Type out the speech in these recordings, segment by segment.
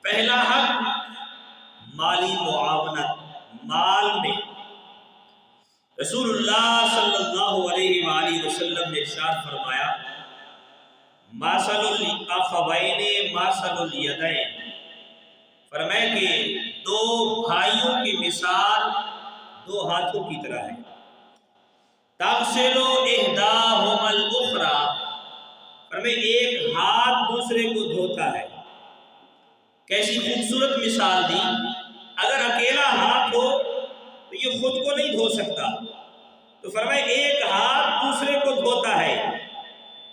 پہلا حق مالی معاونت، مال میں رسول اللہ صلی اللہ علیہ وآلہ وسلم نے ارشاد فرمایا ماثل الاخوین ماثل الیدین، فرمایا کہ دو بھائیوں کی مثال دو ہاتھوں کی طرح ہے، تغسل احداہما الاخری، فرمایا ایک ہاتھ دوسرے کو دھوتا ہے۔ کیسی خوبصورت مثال دی، اگر اکیلا ہاتھ ہو تو یہ خود کو نہیں دھو سکتا، تو فرمایا ایک ہاتھ دوسرے کو دھوتا ہے۔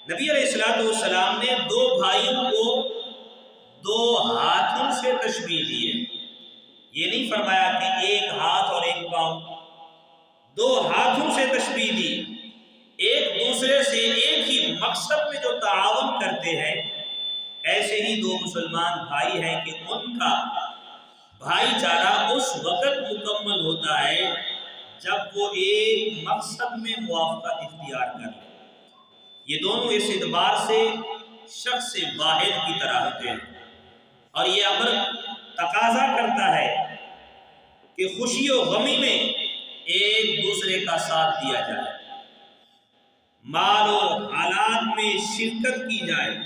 نبی علیہ السلام نے دو بھائیوں کو دو ہاتھوں سے تشبیہ دی ہے، یہ نہیں فرمایا کہ ایک ہاتھ اور ایک پاؤں، دو ہاتھوں سے تشبیہ دی، ایک دوسرے سے ایک ہی مقصد میں جو تعاون کرتے ہیں، ایسے ہی دو مسلمان بھائی ہیں کہ ان کا بھائی چارہ اس وقت مکمل ہوتا ہے جب وہ ایک مقصد میں موافقت اختیار کر لیں۔ یہ دونوں اس اعتبار سے شخص واحد کی طرح ہوتے ہیں، اور یہ امر تقاضا کرتا ہے کہ خوشی و غمی میں ایک دوسرے کا ساتھ دیا جائے، مال و حالات میں شرکت کی جائے،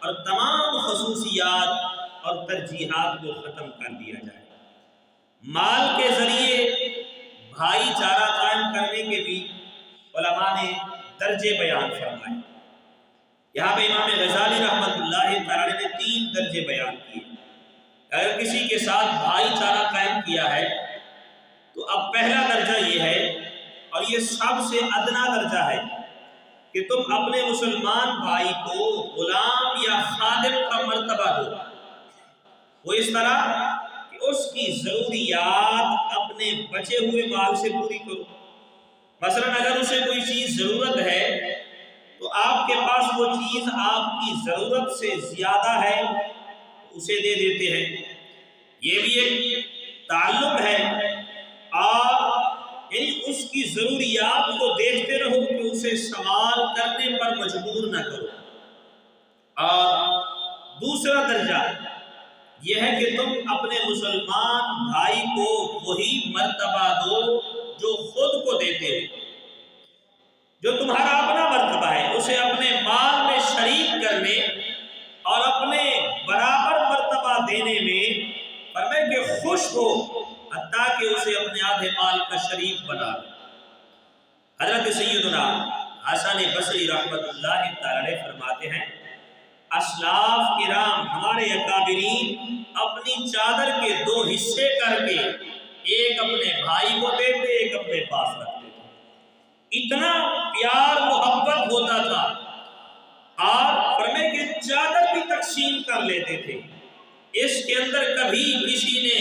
اور تمام خصوصیات اور ترجیحات کو ختم کر دیا جائے۔ مال کے ذریعے بھائی چارہ قائم کرنے کے بھی علماء نے درجے بیان فرمائے۔ یہاں پہ امام غزالی رحمۃ اللہ تعالی نے 3 درجے بیان کیے۔ اگر کسی کے ساتھ بھائی چارہ قائم کیا ہے تو اب پہلا درجہ یہ ہے، اور یہ سب سے ادنا درجہ ہے، کہ تم اپنے مسلمان بھائی کو غلام یا خادم کا مرتبہ دو، وہ اس طرح کہ اس کی ضروریات اپنے بچے ہوئے مال سے پوری کرو۔ مثلا اگر اسے کوئی چیز ضرورت ہے تو آپ کے پاس وہ چیز آپ کی ضرورت سے زیادہ ہے اسے دے دیتے ہیں، یہ بھی ایک تعلق ہے، اور یعنی اس کی ضروریات کو دیکھتے رہو کہ اسے سوال کرنے پر مجبور نہ کرو۔ اور دوسرا درجہ یہ ہے کہ تم اپنے مسلمان بھائی کو وہی مرتبہ دو جو خود کو دیتے ہو، جو تمہارا اپنا مرتبہ ہے، اسے اپنے مال میں شریک کرنے اور اپنے برابر مرتبہ دینے میں فرمائے کہ خوش ہو، حتیٰ کہ اسے اپنے آدھے مال کا شریک بنا لے۔ حضرت سیدنا حسن بصری رحمۃ اللہ تعالی فرماتے ہیں اسلاف کرام ہمارے اکابرین اپنی چادر کے 2 حصے کر کے ایک اپنے بھائی کو دیتے، ایک اپنے پاس رکھتے تھے، اتنا پیار محبت ہوتا تھا، اور فرمائے کہ چادر بھی تقسیم کر لیتے تھے، اس کے اندر کبھی کسی نے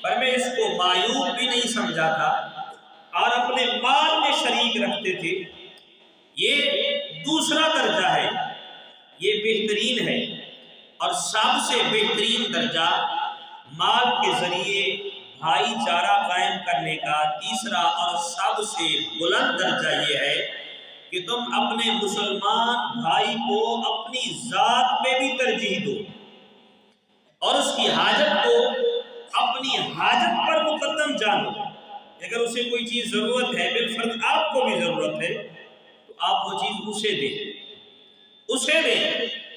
فرمائے اس کو معیوب بھی نہیں سمجھا تھا، اور اپنے مال میں شریک رکھتے تھے۔ یہ دوسرا درجہ ہے، یہ بہترین ہے، اور سب سے بہترین درجہ مال کے ذریعے بھائی چارہ قائم کرنے کا تیسرا اور سب سے بلند درجہ یہ ہے کہ تم اپنے مسلمان بھائی کو اپنی ذات میں بھی ترجیح دو، اور اس کی حاجت کو اپنی حاجت پر مقدم جانو۔ اگر اسے کوئی چیز ضرورت ہے، بالفرض آپ کو بھی ضرورت ہے، تو آپ وہ چیز اسے دیں۔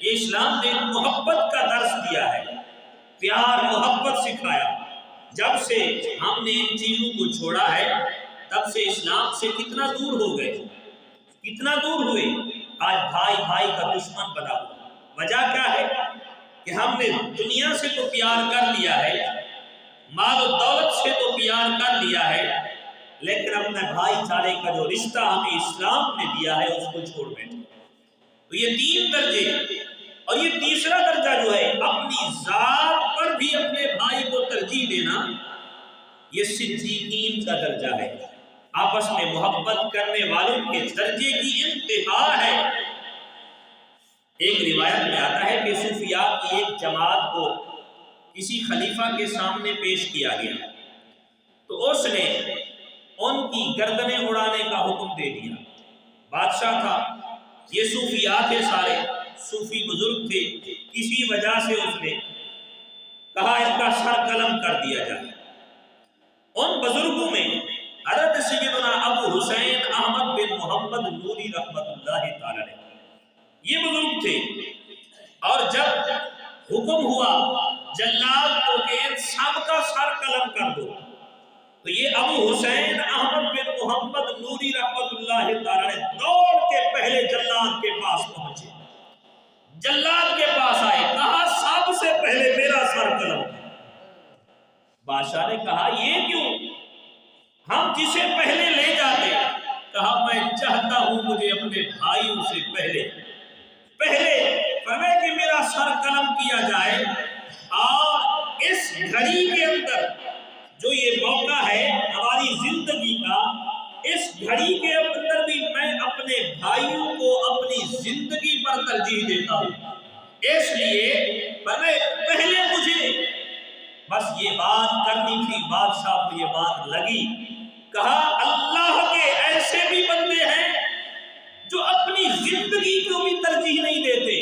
یہ اسلام نے محبت کا درس دیا ہے، پیار محبت سکھایا۔ جب سے ہم نے ان چیزوں کو چھوڑا ہے تب سے اسلام سے کتنا دور ہو گئے، کتنا دور ہوئے۔ آج بھائی بھائی کا دشمن بنا ہوا، وجہ کیا ہے کہ ہم نے دنیا سے تو پیار کر لیا ہے، مال و دولت سے تو پیار کر لیا ہے، لیکن اپنے بھائی چارے کا جو رشتہ ہمیں اسلام نے دیا ہے اس کو چھوڑ بیٹھے۔ تو یہ 3 درجے، اور یہ تیسرا درجہ جو ہے اپنی ذات پر بھی اپنے بھائی کو ترجیح دینا، یہ صدیقین کا درجہ ہے، آپس میں محبت کرنے والوں کے درجے کی انتہا ہے۔ ایک روایت میں آتا ہے کہ صوفیاء کی ایک جماعت کو کسی خلیفہ کے سامنے پیش کیا گیا، تو اس نے ان کی گردنیں اڑانے کا حکم دے دیا۔ بادشاہ تھا، یہ صوفیاء تھے، سارے صوفی بزرگ تھے، کسی وجہ سے اس نے کہا اس کا سر قلم کر دیا جائے۔ ان بزرگوں میں حضرت سیدنا ابو حسین احمد بن محمد نوری رحمت اللہ تعالی علیہ یہ بزرگ تھے، اور جب حکم ہوا جلاد کو کہ ان سب کا سر قلم کر دو، تو یہ ابو حسین احمد بن محمد نوری رحمت اللہ تعالی علیہ دوڑ کے پہلے جلاد کے پاس پہنچے، جلاد کے پاس آئے، کہا سب سے پہلے میرا سر قلم۔ بادشاہ نے کہا یہ کیوں؟ ہم جسے پہلے لے جاتے۔ کہا میں چاہتا ہوں مجھے اپنے بھائیوں سے پہلے فرمائے کہ میرا سر قلم کیا جائے، اور اس گھڑی کے اندر جو یہ موقع ہے ہماری زندگی کا، اس گھڑی کے اندر بھی میں اپنے بھائیوں کو اپنی زندگی پر ترجیح دیتا ہوں، اس لیے پہلے مجھے بس یہ بات کرنی تھی۔ بادشاہ کو یہ بات لگی، کہا اللہ کے ایسے بھی بندے ہیں جو اپنی زندگی کو بھی ترجیح نہیں دیتے،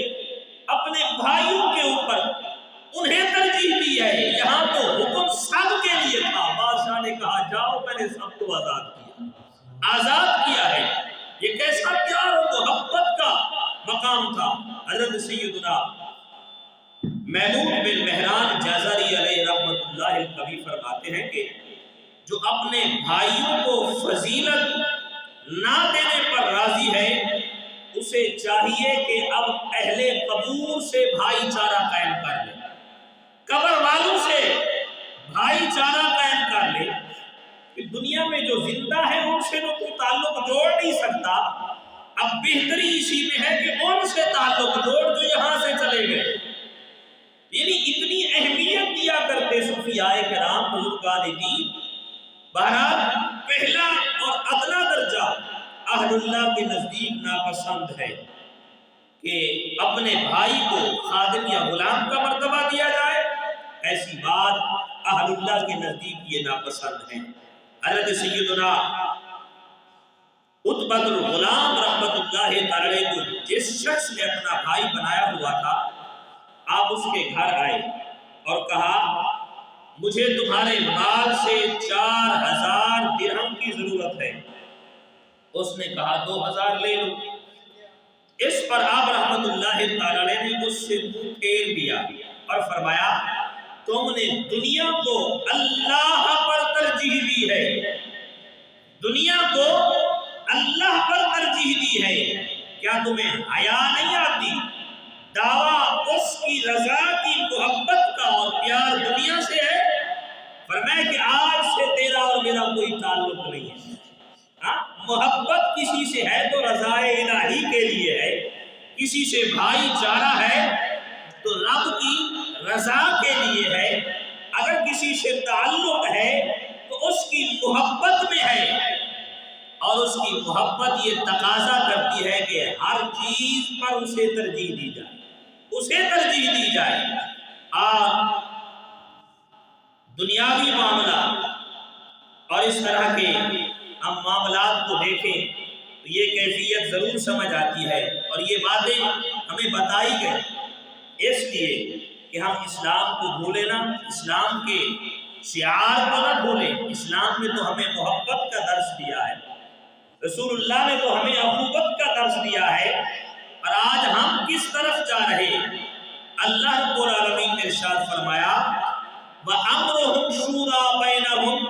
اپنے بھائیوں کے اوپر انہیں ترجیح دی ہے۔ یہاں تو حکم سب کے لیے تھا۔ بادشاہ نے کہا جاؤ، میں نے سب کو آزاد کیا ہے۔ یہ کیسا پیار و محبت کا مقام تھا۔ حضرت سیدنا محمود بن مہران جازری علیہ رحمت اللہ القوی فرماتے ہیں کہ جو اپنے بھائیوں کو فضیلت نہ دینے پر راضی ہے، اسے چاہیے کہ اب اہل قبور سے بھائی چارہ قائم کر لے، قبر والوں سے بھائی چارہ قائم کر لے۔ کہ دنیا میں جو زندہ ہے ان سے تو کوئی تعلق جوڑ نہیں سکتا، اب بہتری اسی میں ہے کہ ان سے تعلق جوڑ جو یہاں سے چلے گئے۔ یعنی اتنی اہمیت دیا کرتے صوفیاء کرام بزرگان دین۔ بہرحال پہلا اور ادنا درجہ اہل اللہ کے نزدیک ناپسند ہے کہ اپنے بھائی کو خادم یا غلام کا مرتبہ دیا جائے، ایسی بات اہل اللہ کے نزدیک یہ ناپسند ہے۔ حضرت سیدنا عتبۃ الغلام رحمت اللہ تعالی کو جس شخص نے اپنا بھائی بنایا ہوا تھا، آپ اس کے گھر آئے اور کہا مجھے تمہارے مال سے 4000 درہم کی ضرورت ہے۔ اس نے کہا 2000 لے لو۔ اس پر آپ رحمت اللہ تعالی نے اس سے منہ پھیر دیا اور فرمایا تم نے دنیا کو اللہ پر ترجیح دی ہے، دنیا کو اللہ پر ترجیح دی ہے، کیا تمہیں حیا نہیں آتی؟ دعویٰ اس کی رضا کی محبت کا اور پیار دنیا سے ہے۔ فرمایا کہ آج سے تیرا اور میرا کوئی تعلق نہیں ہے۔ محبت کسی سے ہے تو رضا الہی کے لیے ہے، کسی سے بھائی چارہ ہے تو رب کی رضا کے لیے ہے، اگر کسی سے تعلق ہے تو اس کی محبت میں ہے، اور اس کی محبت یہ تقاضا کرتی ہے کہ ہر چیز پر اسے ترجیح دی جائے، اسے ترجیح دی جائے۔ دنیاوی معاملہ اور اس طرح کے ہم معاملات کو دیکھیں تو یہ کیفیت ضرور سمجھ آتی ہے، اور یہ باتیں ہمیں بتائی گئی اس لیے کہ ہم اسلام کو بھولیں نہ، اسلام کے شعار کو نہ بھولیں۔ اسلام نے تو ہمیں محبت کا درس دیا ہے، رسول اللہ نے تو ہمیں اخوت کا درس دیا ہے، اور آج ہم کس طرف جا رہے ہیں؟ اللہ رب العالمین نے ارشاد فرمایا وَأَمْرُهُمْ شُورَى بَيْنَهُمْ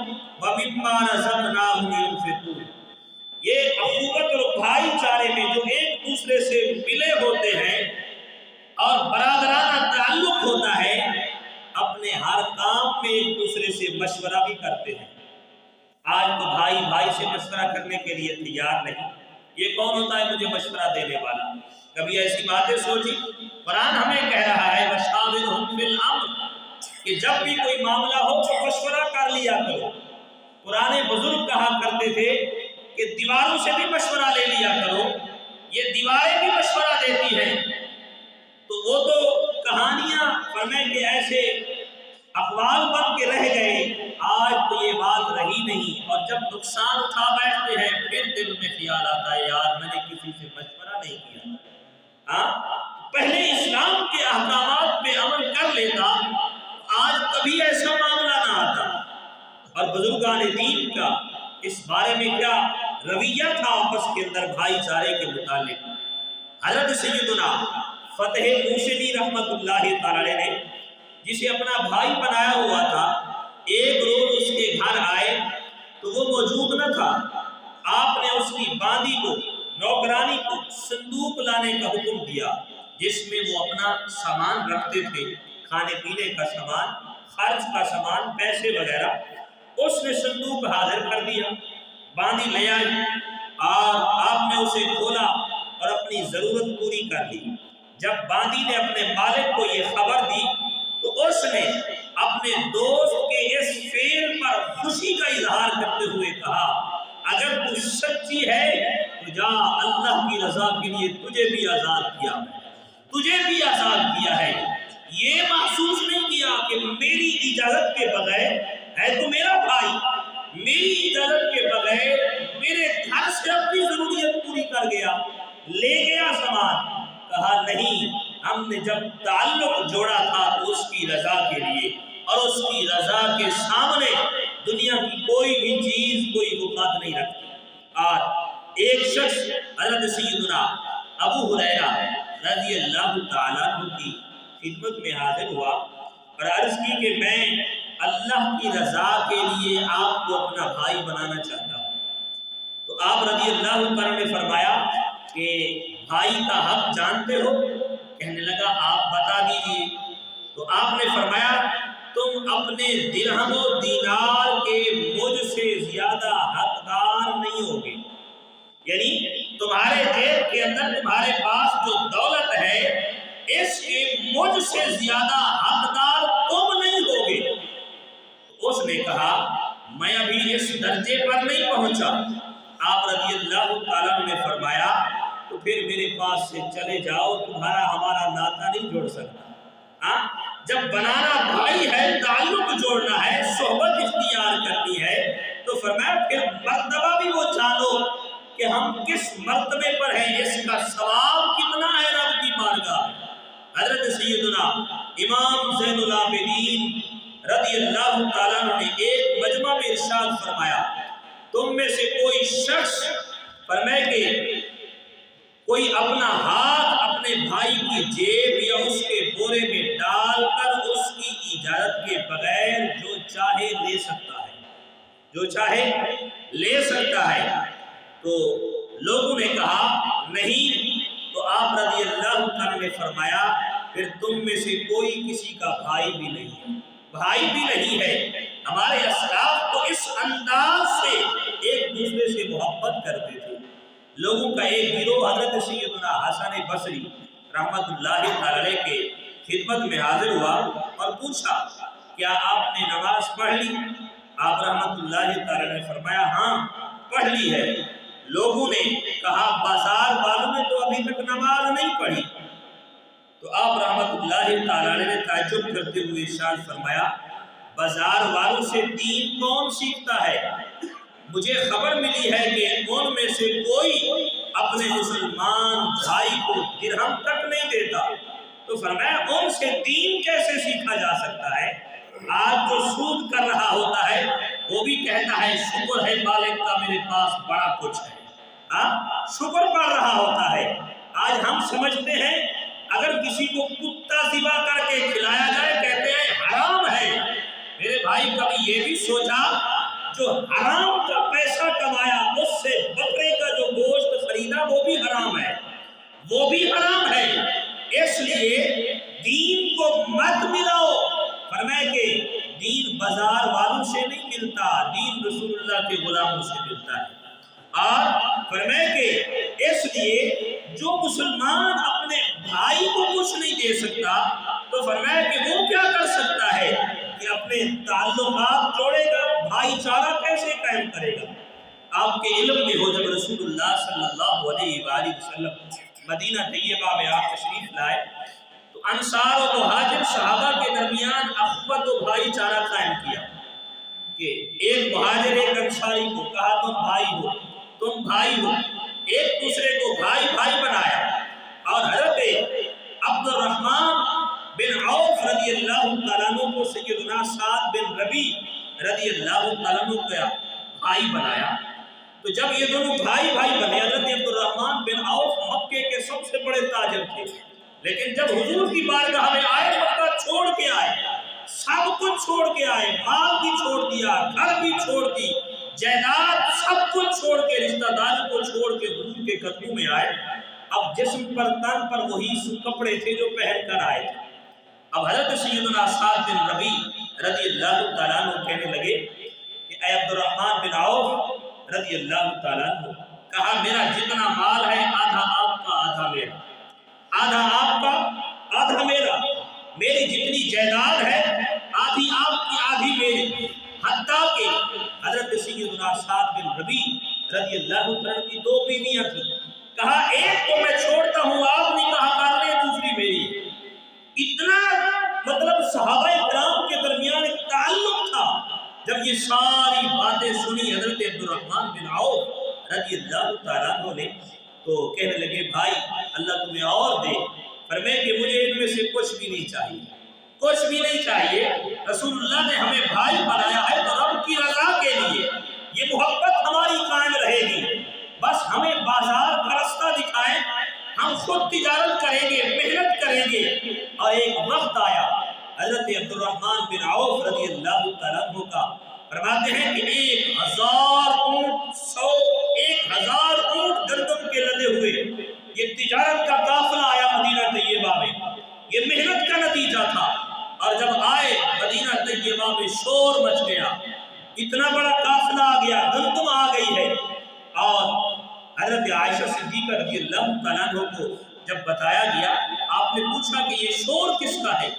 وَمِمَّا رَزَقْنَاهُمْ يُنْفِقُونَ۔ یہ اخوت اور بھائی چارے میں جو ایک دوسرے سے ملے ہوتے ہیں اور برادرانہ تعلق ہوتا ہے، اپنے ہر کام میں ایک دوسرے سے مشورہ بھی کرتے ہیں۔ آج تو بھائی بھائی سے مشورہ کرنے کے لیے تیار نہیں۔ یہ کون ہوتا ہے مجھے مشورہ دینے والا؟ کبھی ایسی باتیں سوچی؟ قرآن ہمیں کہہ رہا ہے وَشَاوِرْهُمْ فِي الْأَمْرِ کہ جب بھی کوئی معاملہ ہو تو مشورہ کر لیا کرو۔ پرانے بزرگ کہا کرتے تھے کہ دیواروں سے بھی مشورہ لے لیا کرو، یہ دیواریں بھی مشورہ دیتی ہیں۔ تو وہ تو کہانیاں فرمائے کہ ایسے اقوال بن کے رہ گئے، آج تو یہ بات رہی نہیں، اور جب نقصان اٹھا بیٹھتے ہیں پھر دل میں خیال آتا ہے یار میں نے کسی سے مشورہ نہیں کیا۔ پہلے اسلام کے احکامات پہ عمل کر لیتا، آج کبھی ایسا معاملہ نہ آتا۔ اور بزرگان دین کا اس بارے میں کیا رویہ تھا آپس کے اندر بھائی چارے کے متعلق۔ حضرت سیدنا فتح موصلی رحمت اللہ تعالی نے جسے اپنا بھائی بنایا ہوا تھا، ایک روز اس کے گھر آئے تو وہ موجود نہ تھا۔ آپ نے اس کی باندی کو، نوکرانی کو صندوق لانے کا حکم دیا جس میں وہ اپنا سامان رکھتے تھے، کھانے پینے کا سامان، خرچ کا سامان، پیسے وغیرہ۔ اس نے صندوق حاضر کر دیا، باندی لے آئی اور آپ نے اسے کھولا اور اپنی ضرورت پوری کر لی۔ جب باندی نے اپنے مالک کو یہ خبر دی تو اس نے اپنے دوست کے اس فعل پر خوشی کا اظہار کرتے ہوئے کہا، اگر تو سچی ہے تو جا، اللہ کی رضا کے لیے تجھے بھی آزاد کیا ہے۔ یہ محسوس نہیں کیا کہ میری اجازت کے بغیر ہے تو میرا بھائی، میری اجازت کے بغیر میرے گھر سے اپنی ضروریت پوری کر گیا، لے گیا سامان۔ کہا نہیں، ہم نے جب تعلق جوڑا تھا تو اس کی رضا کے لیے، اور اس کی رضا کے سامنے دنیا کی کوئی بھی چیز کوئی وقت نہیں رکھتی۔ اور ایک شخص حضرت سیدنا ابو ہریرہ رضی اللہ تعالیٰ عنہ کی خدمت میں حاضر ہوا اور عرض کی کہ میں اللہ کی رضا کے لیے آپ کو اپنا بھائی بنانا چاہتا ہوں۔ تو آپ رضی اللہ تعالیٰ نے فرمایا کہ بھائی کا حق جانتے ہو؟ کہنے لگا آپ بتا دیجئے۔ تو آپ نے فرمایا تم اپنے درہم و دینار کے مجھ سے زیادہ حقدار نہیں ہوگے، یعنی تمہارے جیب کے اندر تمہارے پاس جو دولت ہے اس کے مجھ سے زیادہ حقدار تم نہیں ہوگے۔ اس نے کہا میں ابھی اس درجے پر نہیں پہنچا۔ آپ رضی اللہ تعالیٰ نے فرمایا تو پھر میرے پاس سے چلے جاؤ، تمہارا ہمارا ناطہ نہیں جوڑ سکتا۔ جب بنانا بھائی ہے، تعلق جوڑنا ہے، صحبت اختیار کرنی ہے، تو فرمایا پھر مرتبہ بھی وہ جانو کہ ہم کس مرتبے پر ہیں، اس کا ثواب کتنا ہے رب کی بارگاہ میں۔ حضرت سیدنا امام زین العابدین رضی اللہ تعالیٰ نے ایک مجمع میں ارشاد فرمایا، تم میں سے کوئی شخص فرمائے کہ کوئی اپنا ہاتھ اپنے بھائی کی جیب یا اس کے بورے میں ڈال کر اس کی اجازت کے بغیر جو چاہے لے سکتا ہے، تو لوگوں نے کہا نہیں۔ تو آپ رضی اللہ تعالیٰ نے فرمایا پھر تم میں سے کوئی کسی کا بھائی بھی نہیں ہے۔ ہمارے اسلاف تو اس انداز سے ایک دوسرے سے محبت کرتے تھے۔ لوگوں کا ایک گروہ حضرت سیدنا حسن بصری رحمت اللہ علیہ کے خدمت میں حاضر ہوا اور پوچھا کیا آپ نے نماز پڑھ لی؟ آپ رحمت اللہ تعالیٰ نے فرمایا ہاں پڑھ لی ہے۔ لوگوں نے کہا بازار والوں نے تو ابھی تک نماز نہیں پڑھی۔ تو آپ رحمت اللہ تعالیٰ نے تعجب کرتے ہوئے ارشاد فرمایا بازار والوں سے دین کون سیکھتا ہے؟ مجھے خبر ملی ہے کہ ان میں سے کوئی اپنے مسلمان بھائی کو درہم تک نہیں دیتا۔ تو فرمایا ان سے دین کیسے سیکھا جا سکتا ہے؟ آج جو سود کر رہا ہوتا ہے وہ بھی کہتا ہے شکر ہے مالک کا میرے پاس بڑا کچھ ہے، شکر پڑھ رہا ہوتا ہے۔ آج ہم سمجھتے ہیں اگر کسی کو کتا ذبح کر کے کھلایا جائے کہتے ہیں حرام ہے۔ میرے بھائی کبھی یہ بھی سوچا جو حرام کا پیسہ کمایا اس سے بکرے کا جو گوشت خریدا وہ بھی حرام ہے، اس لیے دین کو مت ملاؤ۔ فرمائے کہ دین بازار والوں سے نہیں ملتا، دین رسول اللہ کے غلاموں سے ملتا ہے۔ اور فرمائے کہ اس لیے جو مسلمان اپنے بھائی کو کچھ نہیں دے سکتا تو فرمایا کہ وہ کیا کر سکتا ہے کہ اپنے تعلقات جوڑے گا، بھائی چارہ کیسے قائم کرے گا؟ آپ کے علم میں ہو جب رسول اللہ صلی اللہ علیہ وآلہ وسلم مدینہ طیبہ میں آپ تشریف لائے تو انصار و مہاجر صحابہ کے درمیان اخوت و بھائی چارہ قائم کیا کہ ایک مہاجر ایک انصاری کو کہا تم بھائی ہو، ایک دوسرے کو بھائی بنایا۔ اور حضرت عبد الرحمن بن عوف رضی اللہ تعالیٰ عنہ کو سیدنا سعد بن ربی رضی اللہ تعالیٰ عنہ کا بھائی بنایا. تو جب یہ دونوں بھائی بنے، حضرت عبد الرحمن بن عوف مکے کے سب سے بڑے تاجر تھے، لیکن جب حضور کی بارگاہ میں آئے مکہ چھوڑ کے آئے، سب کچھ چھوڑ کے آئے، مال بھی چھوڑ دیا، گھر بھی چھوڑ دی، جائیداد سب کچھ چھوڑ کے، رشتہ دار کو چھوڑ کے حضور کے قدموں میں آئے. اب جسم پر تن پر وہی کپڑے تھے جو پہن کر آئے تھے. اب حضرت سیدنا سعد بن ربی رضی اللہ تعالیٰ عنہ کہنے لگے کہ اے عبد الرحمن بن عوف رضی اللہ تعالیٰ عنہ، کہا میرا جتنا مال ہے آدھا آپ کا آدھا میرا، آدھا آپ کا آدھا میرا، میری جتنی جائیداد ہے آدھی آپ کی آدھی میری. حتیٰ کہ حضرت سیدنا سعد بن ربی رضی اللہ تعالیٰ عنہ کی دو بیویاں تھیں. کہا ایک کو میں چھوڑتا ہوں، آپ نکاح کر لیں، دوسری میری. اتنا مطلب صحابہ کرام کے درمیان ایک تعلق تھا. جب یہ ساری باتیں سنی حضرت عبد الرحمن بن عوف رضی اللہ تعالیٰ عنہ نے، تو کہنے لگے بھائی اللہ تمہیں اور دے. فرمائے کہ مجھے ان میں سے کچھ بھی نہیں چاہیے، کچھ بھی نہیں چاہیے. رسول اللہ نے ہمیں بھائی بنایا ہے تو رب کی رضا کے لیے یہ محبت ہماری قائم رہے گی. بس ہمیں بازار کا رستہ دکھائیں، ہم خود تجارت کریں گے، محنت کریں گے. اور ایک وقت آیا حضرت عبد الرحمن بن عوف رضی اللہ تعالیٰ عنہ کا، فرماتے ہیں کہ 1000 اونٹ 1000 اونٹ گندم کے لدے ہوئے یہ تجارت کا قافلہ آیا مدینہ طیبہ میں. یہ محنت کا نتیجہ تھا. اور جب آئے مدینہ طیبہ میں شور مچ گیا، اتنا بڑا قافلہ آ گیا، گندم آ گئی ہے. اور حضرت عائشہ صدیقہ رضی اللہ تعالیٰ عنہ کو جب بتایا گیا، آپ نے پوچھا کہ یہ شور کس کا ہے؟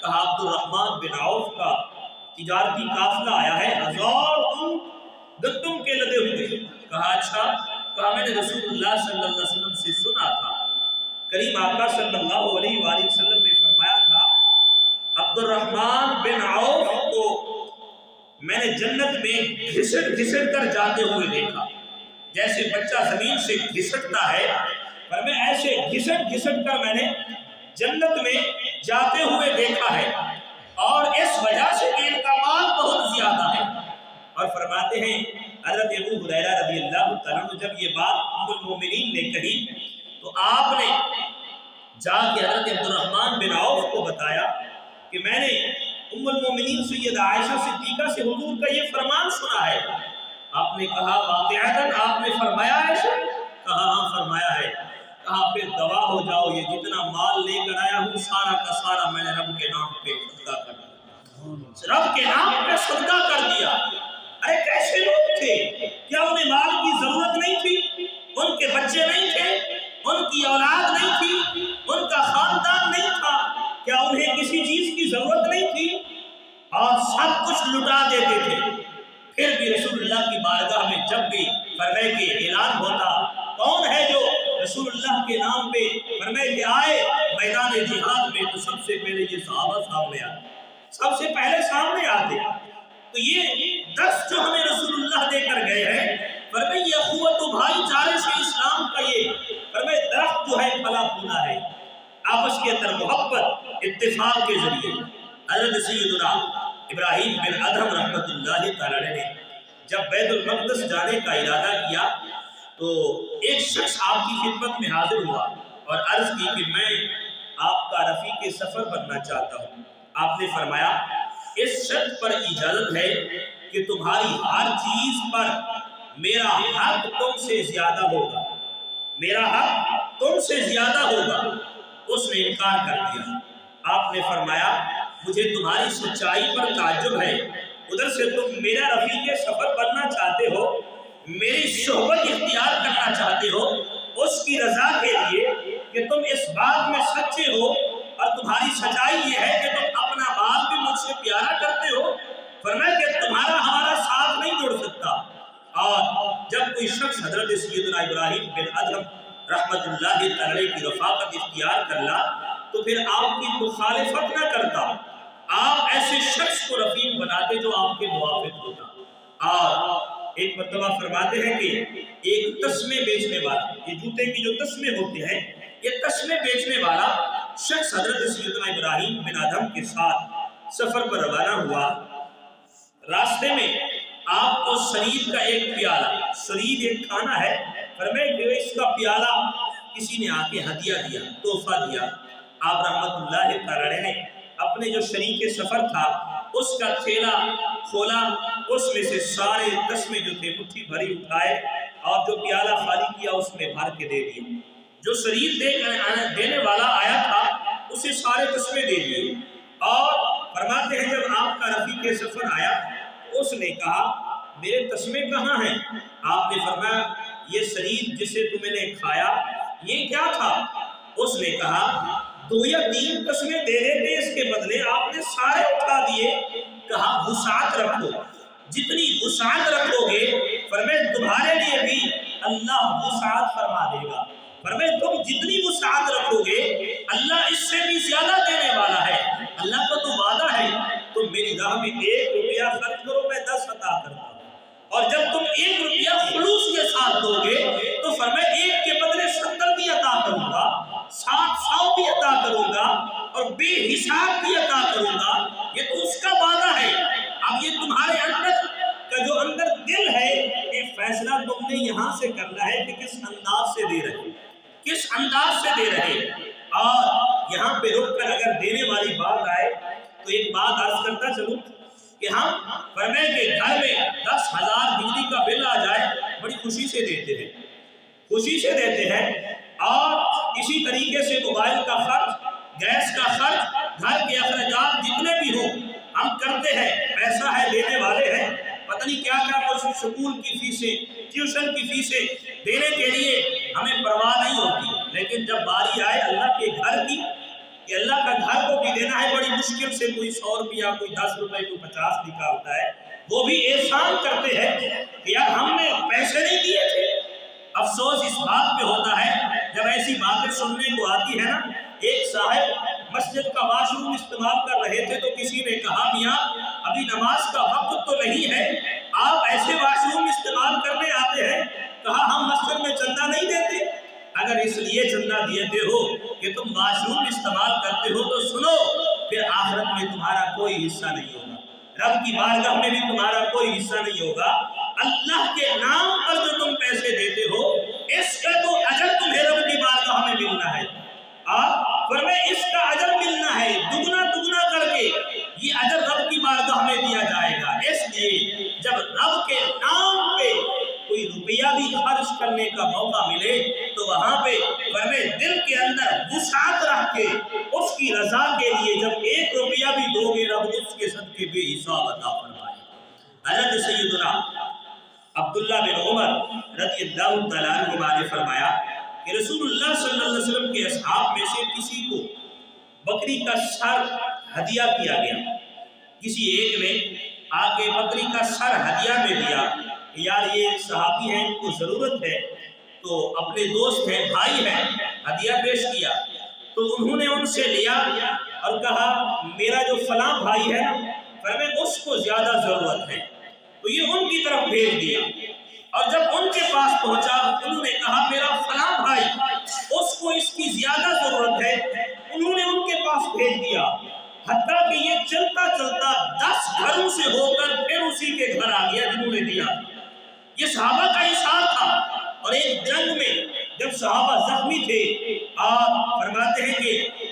کہا عبد الرحمن بن عوف کا تجارتی قافلہ آیا ہے، 1000 اونٹ گندم کے لدے ہوئے. کہا اچھا. کہا میں نے رسول اللہ صلی اللہ علیہ وسلم سے سنا تھا، کریم آقا صلی اللہ علیہ وآلہ وسلم نے فرمایا تھا عبد الرحمن بن عوف کو میں نے جنت میں گھسٹ کر جاتے ہوئے دیکھا، جیسے بچہ زمین سے گھسٹتا ہے، پر میں ایسے گھسٹ کر میں نے جنت میں جاتے ہوئے دیکھا ہے، اور اس وجہ سے کہ ان کا مال بہت زیادہ ہے. اور فرماتے ہیں حضرت ابو ہریرہ رضی اللہ تعالیٰ عنہ جب یہ بات ام المومنین نے کہی تو آپ نے جا کے حضرت عبد الرحمن بن عوف کو بتایا کہ میں نے ام المومنین سیدہ عائشہ صدیقہ سے حضور کا یہ فرمان سنا ہے. آپ نے کہا واقعتاً آپ نے فرمایا ہے؟ کہا ہاں فرمایا ہے. کہا پھر گواہ ہو جاؤ، یہ جتنا مال لے کر آیا ہوں سارا کا سارا میں نے رب کے نام پہ صدقہ کر دیا، رب کے نام پہ صدقہ کر دیا. ارے کیسے لوگ تھے؟ کیا انہیں مال کی ضرورت نہیں تھی؟ ان کے بچے نہیں تھے؟ ان کی اولاد نہیں تھی؟ ان کا خاندان نہیں تھا؟ کیا انہیں کسی چیز کی ضرورت نہیں تھی؟ اور سب کچھ لٹا دیتے تھے. پھر بھی رسول اللہ کی بارگاہ میں جب بھی فرمائے کہ اعلان ہوتا کون ہے جو رسول اللہ کے نام پہ فرمائے کہ آئے میدان جہاد میں، تو سب سے پہلے یہ صحابہ سامنے آتے، سب سے پہلے سامنے آتے. تو یہ 10 جو ہمیں رسول اللہ دے کر گئے ہیں، فرمائے یہ اخوت و بھائی چارے سے اسلام کا یہ فرمائے درخت جو ہے پھلا پھولا ہے، آپس کے اندر محبت اتفاق کے ذریعے. حضرت سیدنا ابراہیم بن ادھم رحمۃ اللہ تعالیٰ نے جب بیت المقدس جانے کا ارادہ کیا تو ایک شخص آپ کی خدمت میں حاضر ہوا اور عرض کی کہ میں آپ کا رفیق سفر بننا چاہتا ہوں. آپ نے فرمایا اس شرط پر اجازت ہے کہ تمہاری ہر چیز پر میرا حق تم سے زیادہ ہوگا، میرا حق تم سے زیادہ ہوگا. اس نے انکار کر دیا. آپ نے فرمایا مجھے تمہاری سچائی پر تعجب ہے، ادھر سے تم میرا رفیق سفر بننا چاہتے ہو، میری صحبت اختیار کرنا چاہتے ہو اس کی رضا کے لیے کہ تم اس بات میں سچے ہو، اور تمہاری سچائی یہ ہے کہ تم اپنا مال بھی مجھ سے پیارا کرتے ہو. فرمایا کہ تمہارا ہمارا ساتھ نہیں جڑ سکتا. اور جب کوئی شخص حضرت سیدنا ابراہیم بن ادھم رحمت اللہ تعالی کی رفاقت اختیار کر لا تو پھر آپ کی مخالفت نہ کرتا، آپ ایسے شخص کو رفیق بناتے جو آپ کے موافق ہوتا. اور ایک مرتبہ فرماتے ہیں کہ ایک تسمے بیچنے والا، یہ جوتے کی جو تسمے ہوتے ہیں، یہ تسمے بیچنے والا شخص حضرت سیدنا ابراہیم بن ادھم کے ساتھ سفر پر روانہ ہوا، راستے میں آپ کو سرید کا ایک پیالہ، سرید ایک کھانا ہے، فرمائے کہ اس کا پیالہ کسی نے آ کے ہدیہ دیا، تحفہ دیا۔ آپ رحمت اللہ تعالی نے اپنے جو شریک سفر تھا اس کا تھیلا کھولا، اس میں سے سارے تسمے جو تھے مٹھی بھری اٹھائے اور جو پیالہ خالی کیا اس میں بھر کے دے دیے۔ جو شریک دینے والا آیا تھا اسے سارے تسمے دے دیے، اور فرماتے ہیں جب آپ کا رفیق سفر آیا اس نے کہا میرے تسمے کہاں ہیں؟ آپ نے فرمایا یہ شریک جسے تم نے کھایا یہ کیا تھا؟ اس نے کہا 2 یا 3 تسمے دے دیتے، اس کے بدلے آپ نے سارے اٹھا دیے۔ کہا وسعت رکھو، جتنی وسعت رکھو گے فرمائے تمہارے لیے بھی اللہ وسعت فرما دے گا۔ فرمائے تم جتنی وسعت رکھو گے اللہ اس سے بھی زیادہ دینے والا ہے۔ اللہ کا تو وعدہ ہے تم میری راہ میں 1 روپیہ خرچ کرو میں 10 عطا کرتا ہوں، اور جب تم 1 روپیہ خلوص کے ساتھ دو گے تو فرمائے 1 کے بدلے 70 بھی عطا کروں گا، 100 بھی عطا کروں گا، اور بے حساب بھی عطا کروں گا۔ یہ تو اس کا وعدہ ہے۔ اب یہ تمہارے اندر کا جو اندر دل ہے یہ فیصلہ تم نے یہاں سے کرنا ہے کہ کس انداز سے دے رہے، کس انداز سے دے رہے۔ اور یہاں پہ رک کر اگر دینے والی بات آئے تو ایک بات عرض کرتا چلوں کہ ہم فرمائے کہ گھر میں 10,000 بجلی کا بل آ جائے بڑی خوشی سے دیتے ہیں، خوشی سے دیتے ہیں، اور اسی طریقے سے موبائل کا خرچ، گیس کا خرچ، گھر کے اخراجات جتنے بھی ہوں ہم کرتے ہیں، پیسہ ہے دینے والے ہیں، پتہ نہیں کیا کیا کچھ سکول کی فیسیں، ٹیوشن کی فیسیں دینے کے لیے ہمیں پرواہ نہیں ہوتی، لیکن جب باری آئے اللہ کے گھر کی کہ اللہ کا گھر کو بھی دینا ہے، بڑی مشکل سے کوئی 100 روپیہ، کوئی 10 روپے، کوئی 50 نکالتا ہے، وہ بھی احسان کرتے ہیں کہ یار ہم نے پیسے نہیں دیے تھے۔ افسوس اس بات پہ ہوتا ہے جب ایسی باتیں سننے کو آتی ہے نا۔ ایک صاحب مسجد کا واش روم استعمال کر رہے تھے تو کسی نے کہا میاں ابھی نماز کا وقت تو نہیں ہے، آپ ایسے واش روم استعمال کرنے آتے ہیں؟ کہا ہم مسجد میں چندہ نہیں دیتے۔ اگر اس لیے چندہ دیتے ہو کہ تم واش روم استعمال کرتے ہو تو سنو، پھر آخرت میں تمہارا کوئی حصہ نہیں ہوگا، رب کی بارگاہ میں بھی تمہارا کوئی حصہ نہیں ہوگا۔ اللہ کے نام پر جو تم پیسے دیتے ہو اس کا تو اجر تمہیں رب کی بارگاہ میں ملنا ہے، فرمائے اس کا اجر ملنا ہے دگنا دگنا کر کے، یہ اجر رب کی بارگاہ میں دیا جائے گا۔ اس لیے جب رب کے نام پہ کوئی روپیہ بھی خرچ کرنے کا موقع ملے تو وہاں پہ فرمائے دل کے اندر وسعت رکھ کے اس کی رضا کے لیے جب 1 روپیہ بھی دو گے رب اس کے صدقے بے حساب عطا فرمائے۔ حضرت سیدنا عبداللہ بن عمر رضی اللہ تعالیٰ عنہ نے فرمایا کہ رسول اللہ صلی اللہ علیہ وسلم کے اصحاب میں سے کسی کو بکری کا سر ہدیہ کیا گیا، کسی ایک نے آ کے بکری کا سر ہدیہ میں دیا، یار یہ صحابی ہیں ان کو ضرورت ہے، تو اپنے دوست ہیں بھائی ہیں ہدیہ پیش کیا، تو انہوں نے ان سے لیا اور کہا میرا جو فلاں بھائی ہے فرمائے اس کو زیادہ ضرورت ہے، تو یہ ان کی طرف بھیج دیا، اور جب ان کے پاس پہنچا انہوں نے کہا میرا فلاں بھائی اس کو اس کی زیادہ ضرورت ہے، انہوں نے ان کے پاس بھیج دیا، حتیٰ کہ یہ چلتا چلتا 10 گھروں سے ہو کر پھر اسی کے گھر آ گیا جنہوں نے دیا۔ یہ صحابہ کا اشار تھا، اور ایک جنگ میں جب صحابہ زخمی تھے آپ فرماتے ہیں کہ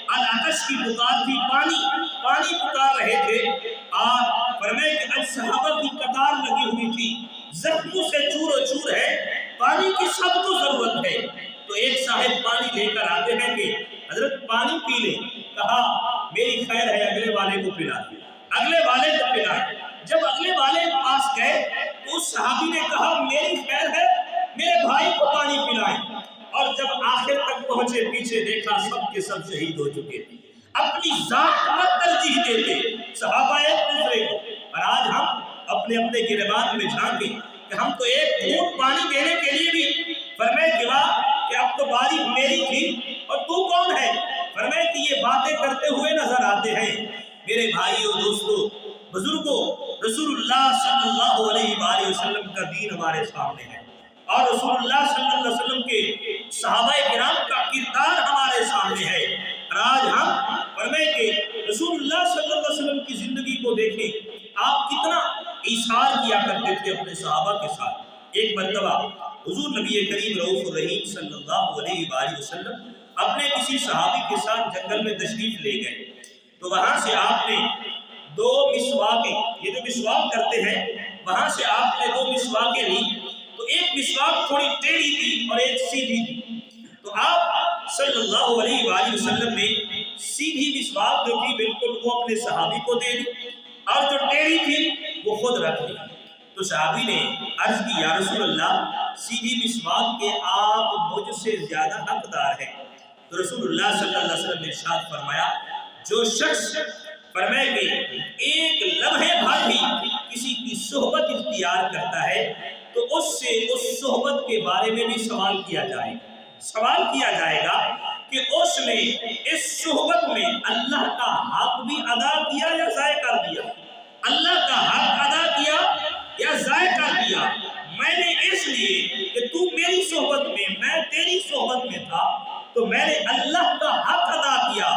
العطش کی پکار تھی، پانی پکار رہے تھے، آپ فرمائے کہ اب صحابہ کی قطار لگی ہوئی تھی، زخموں سے چور و چور ہے، پانی کی سب کو ضرورت ہے، تو ایک صاحب پانی لے کر آتے ہیں کہ حضرت پانی پی لیں، کہا میری خیر ہے اگلے والے کو پلا دیں، اگلے والے کو پلائیں۔ جب اگلے والے پاس گئے تو اس صحابی نے کہا میری خیر ہے میرے بھائی کو پانی پلائیں، اور جب آخر تک پہنچے پیچھے دیکھا سب کے سب شہید ہو چکے تھے، اپنی ذات پر ترجیح دیتے صحابہ ایک دوسرے کو، اور آج ہم اپنے اپنے گریبان میں جھانکیں کہ ہم تو ایک گھونٹ پانی دینے کے لیے بھی فرمائے کہ اب تو باری میری تھی اور تو کون ہے، فرمائے کہ یہ باتیں کرتے ہوئے نظر آتے ہیں۔ میرے بھائیو دوستو بزرگوں، رسول اللہ صلی اللہ علیہ وآلہ وسلم کا دین ہمارے سامنے ہے، اور رسول اللہ صلی اللہ علیہ وسلم کے صحابہ کرام کا کردار ہمارے سامنے ہے۔ اور آج ہم فرمائے کہ رسول اللہ صلی اللہ علیہ وسلم کی زندگی کو دیکھیں، آپ کتنا ایثار کیا کرتے تھے اپنے صحابہ کے ساتھ۔ ایک مرتبہ حضور نبی کریم رؤوف الرحیم صلی اللہ علیہ وآلہ وسلم اپنے کسی صحابی کے ساتھ جنگل میں تشریف لے گئے، تو وہاں سے آپ نے دو مسواکیں، یہ جو مسواک کرتے ہیں، وہاں سے آپ نے دو مسواکیں لی، تو ایک مسواک تھوڑی ٹیڑھی تھی اور ایک سیدھی تھی، تو آپ صلی اللہ علیہ وآلہ وسلم نے سیدھی مسواک جو تھی بالکل وہ اپنے صحابی کو دے دی، اور جو ٹیڑھی تھی وہ خود رکھ لی۔ تو صحابی نے عرض کی یا رسول اللہ، سیدھی مسواک کے آپ مجھ سے زیادہ حقدار ہیں۔ تو رسول اللہ صلی اللہ علیہ وسلم نے ارشاد فرمایا، جو شخص فرمائے کہ ایک لمحے بھر بھی کسی کی صحبت اختیار کرتا ہے تو اس سے اس صحبت کے بارے میں بھی سوال کیا جائے گا کہ اس نے اس صحبت میں اللہ کا حق بھی ادا کیا یا ضائع کر دیا، اللہ کا حق ادا کیا یا ضائع کر دیا۔ میں نے اس لیے کہ تو میری صحبت میں، میں تیری صحبت میں تھا، تو میں نے اللہ کا حق ادا کیا،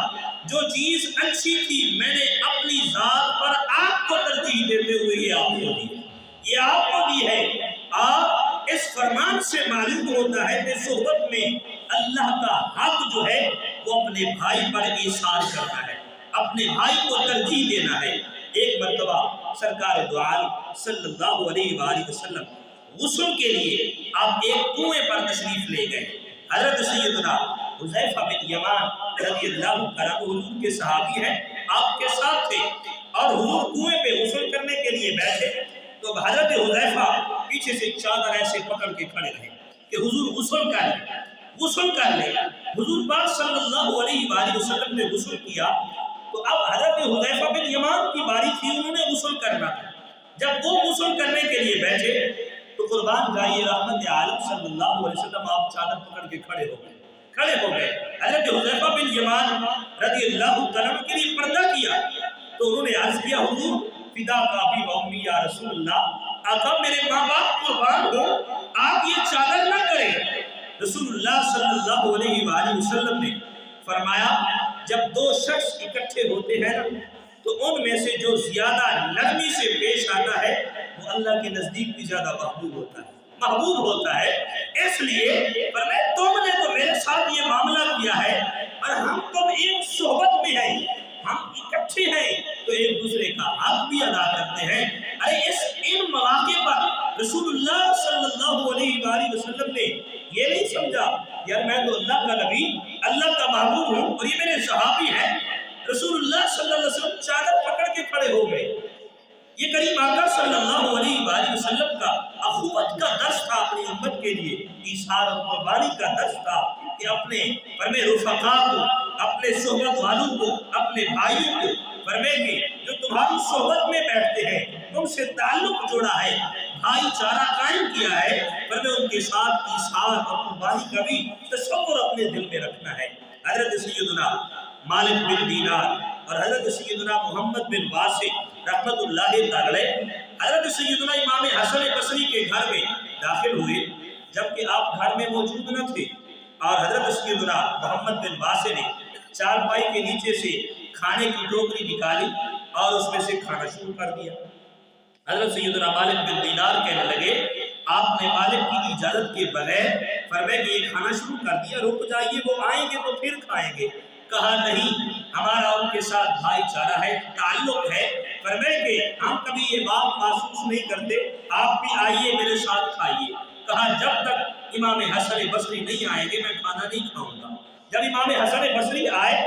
جو چیز اچھی تھی میں نے اپنی ذات پر آپ کو ترجیح دیتے ہوئے یہ آپ کو دی، یہ آپ کو دی ہے۔ آپ اس فرمان سے معلوم ہوتا ہے کہ صحبت میں اللہ کا حق جو ہے وہ اپنے بھائی پر ایثار کرنا ہے، اپنے بھائی کو ترجیح دینا ہے۔ ایک مرتبہ سرکار دو عالم صلی اللہ علیہ وآلہ وسلم غسل کے لیے آپ ایک کنویں پر تشریف لے گئے۔ حضرت سیدنا حذیفہ بن یمان رضی اللہ عنہ حضور کے صحابی ہیں، آپ کے ساتھ تھے، اور حضور کنویں پہ غسل کرنے کے لیے بیٹھے تو حضرت حذیفہ پیچھے سے چادر ایسے پکڑ کے کھڑے رہے کہ حضور غسل کر لیں۔ حضور پاک صلی اللہ علیہ وآلہ وسلم نے غسل کیا تو اب حضرت حذیفہ بن یمان کی باری تھی، انہوں نے غسل کرنا تھا۔ جب وہ غسل کرنے کے لیے بیٹھے تو قربان جائیے رحمت عالم صلی اللہ علیہ وسلم آپ چادر پکڑ کے کھڑے ہو گئے۔ حضرت حذیفہ بن یمان رضی اللہ عنہ کے لیے پردہ کیا تو انہوں نے عرض کیا، حضور فدا کا ابی و امی یا رسول اللہ، آقا میرے ماں باپ قربان ہو، آپ یہ چادر نہ کریں۔ رسول اللہ صلی اللہ علیہ وآلہ وسلم نے فرمایا، جب دو شخص اکٹھے ہوتے ہیں نا تو ان میں سے جو زیادہ نرمی سے پیش آتا ہے وہ اللہ کے نزدیک بھی زیادہ محبوب ہوتا ہے۔ اس لیے فرمایا تم نے تو میرے ساتھ یہ معاملہ کیا ہے اور ہم تم ایک صحبت میں ہیں، ہم اکٹھے ہیں تو ایک دوسرے کا حق بھی ادا کرتے ہیں۔ ان مواقع پر رسول اللہ صلی اللہ علیہ وآلہ وسلم نے یہ نہیں سمجھا یار میں تو اللہ کا نبی، اللہ کا محبوب ہوں اور یہ میرے صحابی ہیں۔ رسول اللہ صلی اللہ علیہ وسلم چادر پکڑ کے کھڑے ہو گئے۔ یہ کریم آقا صلی اللہ علیہ وآلہ وسلم کا اخوت کا درس تھا اپنی امت کے لیے، ایثار اور قربانی کا درس تھا کہ اپنے رفقا کو، اپنے صحبت والوں کو، اپنے بھائیوں کو کہ جو تمہاری صحبت میں بیٹھتے ہیں، تم سے تعلق جوڑا ہے، بھائی چارہ قائم کیا ہے، ان کے ساتھ ایثار اور قربانی کا بھی تصور اپنے دل میں رکھنا ہے۔ حضرت سیدنا مالک بن دینار اور حضرت سیدنا محمد بن واسع رحمت اللہ تعالی حضرت سیدنا امام حسن بصری کے گھر میں داخل ہوئے، جبکہ آپ گھر میں موجود نہ تھے، اور حضرت سیدنا محمد بن واسع نے چارپائی کے نیچے سے کھانے کی ٹوکری نکالی اور اس میں سے کھانا شروع کر دیا۔ حضرت سیدنا مالک بن دینار کہنے لگے، آپ نے مالک کی اجازت کے بغیر فرمایا کہ یہ کھانا شروع کر دیا، رک جائیے، وہ آئیں گے تو پھر کھائیں گے۔ کہا نہیں، ہمارا ان کے ساتھ بھائی چارہ ہے، تعلق ہے، فرمایا کہ ہم کبھی یہ بات محسوس نہیں کرتے، آپ بھی آئیے میرے ساتھ کھائیے۔ کہا جب تک امام حسن بصری نہیں آئیں گے میں کھانا نہیں کھاؤں گا۔ جب امام حسن بصری آئے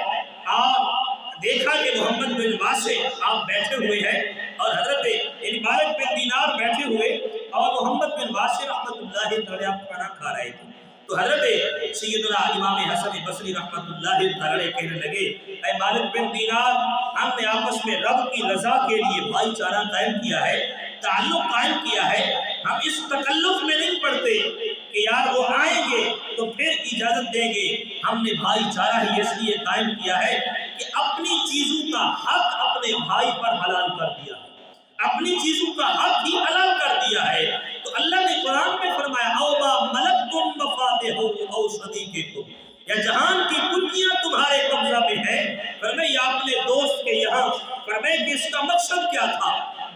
آپ دیکھا کہ محمد بن واسع آپ بیٹھے ہوئے ہیں اور حضرت مالک بن دینار بیٹھے ہوئے اور محمد بن واسع رحمت اللہ تعالی آپ کھانا کھا رہے تھے، تو حضرت سیدنا امام حسن بصری رحمت اللہ تعالی کہنے لگے، اے مالک بن دینار، ہم نے آپس میں رب کی رضا کے لیے بھائی چارہ قائم کیا ہے، تعلق قائم کیا ہے، ہم اس تکلف میں نہیں پڑتے کہ یار وہ آئیں گے تو پھر اجازت دیں گے۔ ہم نے بھائی چارہ ہی اس لیے قائم کیا ہے کہ اپنی چیزوں کا حق اپنے بھائی پر حلال کر دیا ہے، اپنی چیزوں کا حق ہی حلال کر دیا ہے۔ تو اللہ نے قرآن میں فرمایا، او ما ملکتم مفاتحہ او صدیقکم، یا جہان کی کنجیاں تمہارے قبضہ میں